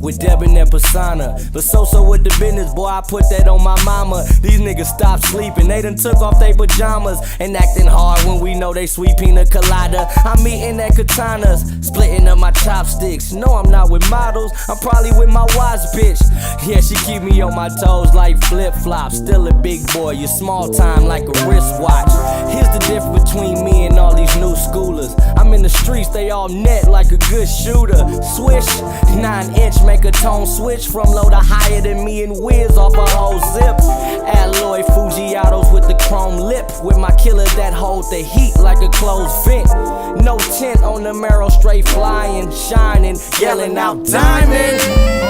with debonair persona. But so with the business, boy, I put that on my mama. These niggas stopped sleeping, they done took off they pajamas and acting hard when we know they sweet pina colada. I'm eating at katanas, splitting up my chopsticks. No, I'm not with models, I'm probably with my wise bitch. Yeah, she keep me on my toes like flip-flops. Still a big boy, you small time like a wristwatch. Here's the difference between me and all these new schoolers. I'm in the streets, they all net like a good shooter. Swish, 9-inch, make a tone switch from low to higher than me and Wiz off a whole zip. Alloy Fujiatos with the chrome lip, with my killer that hold the heat like a closed vent. No tint on the marrow, straight flying, shining, yelling out diamond.